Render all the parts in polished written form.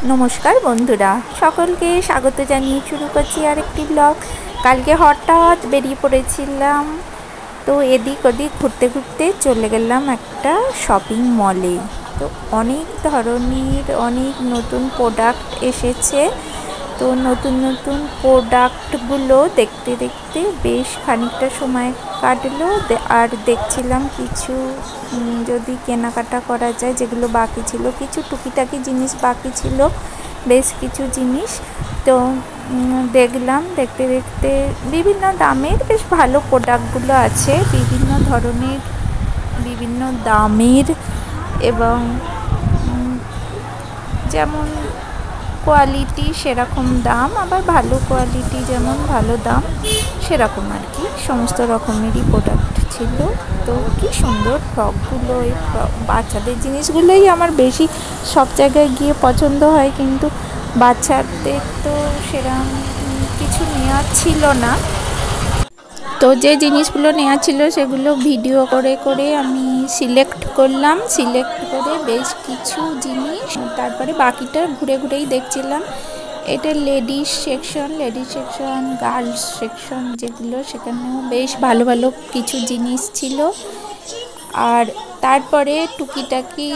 নমস্কার বন্ধুরা, সকলকে স্বাগত জানিয়ে শুরু করছি আরেকটি ব্লগ। কালকে হঠাৎ বেরিয়ে পড়েছিলাম, তো এদিক ওদিক ঘুরতে ঘুরতে চলে গেলাম একটা শপিং মলে। তো অনেক ধরনের অনেক নতুন প্রোডাক্ট এসেছে। তো নতুন নতুন প্রোডাক্টগুলো দেখতে দেখতে বেশ খানিকটা সময় কাটলো। আর দেখছিলাম কিছু যদি কেনাকাটা করা যায়, যেগুলো বাকি ছিল, কিছু টুকিটাকি জিনিস বাকি ছিল, বেশ কিছু জিনিস। তো দেখলাম, দেখতে দেখতে বিভিন্ন দামের বেশ ভালো প্রোডাক্টগুলো আছে, বিভিন্ন ধরনের বিভিন্ন দামের, এবং যেমন কোয়ালিটি সেরকম দাম, আবার ভালো কোয়ালিটি যেমন ভালো দাম সেরকম আর কি। সমস্ত রকমেরই প্রোডাক্ট ছিল। তো কি সুন্দর ফ্রকগুলো, এই বাচ্চাদের জিনিসগুলোই আমার বেশি সব জায়গায় গিয়ে পছন্দ হয়, কিন্তু বাচ্চাদের তো সেরকম কিছু নেওয়ার ছিল না। তো যে জিনিসগুলো নেওয়া ছিল সেগুলো ভিডিও করে করে আমি সিলেক্ট করলাম, সিলেক্ট করে বেশ কিছু জিনিস, তারপরে বাকিটা ঘুরে ঘুরেই দেখছিলাম। এটা লেডিস সেকশন, গার্লস সেকশন যেগুলো, সেখানেও বেশ ভালো ভালো কিছু জিনিস ছিল। আর তারপরে টুকিটাকি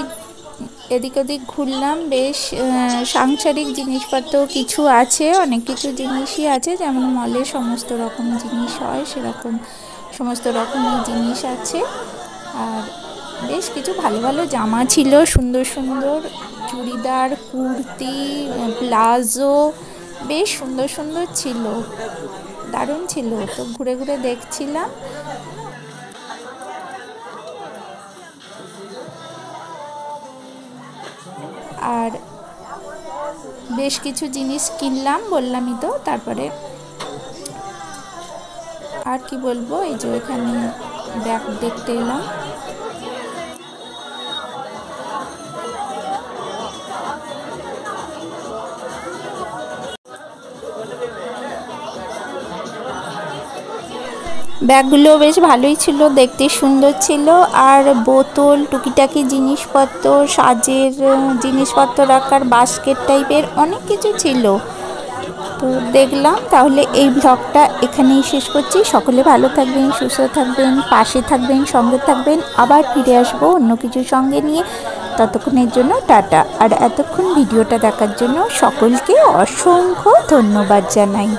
এদিক ওদিক ঘুরলাম, বেশ সাংসারিক জিনিসপত্র কিছু আছে, অনেক কিছু জিনিসই আছে, যেমন মলে সমস্ত রকম জিনিস হয় সেরকম সমস্ত রকমের জিনিস আছে। আর বেশ কিছু ভালো ভালো জামা ছিল, সুন্দর সুন্দর চুড়িদার, কুর্তি, প্লাজো, বেশ সুন্দর সুন্দর ছিল, দারুণ ছিল। তো ঘুরে ঘুরে দেখছিলাম। আর বেশ কিছু জিনিস কিনলাম, বললামই তো। তারপরে আর কি বলবো, এই যে এখানে ব্যাগ দেখতে এলাম। ব্যাগগুলো বেশ ভালোই ছিল, দেখতে সুন্দর ছিল। আর বোতল, টুকিটাকি জিনিসপত্র, সাজের জিনিসপত্র রাখার বাস্কেট টাইপের অনেক কিছু ছিল। তো দেখলাম। তাহলে এই ব্লগটা এখানেই শেষ করছি। সকলে ভালো থাকবেন, সুস্থ থাকবেন, পাশে থাকবেন, সঙ্গে থাকবেন। আবার ফিরে আসবো অন্য কিছু সঙ্গে নিয়ে। ততক্ষণের জন্য টাটা। আর এতক্ষণ ভিডিওটা দেখার জন্য সকলকে অসংখ্য ধন্যবাদ জানাই।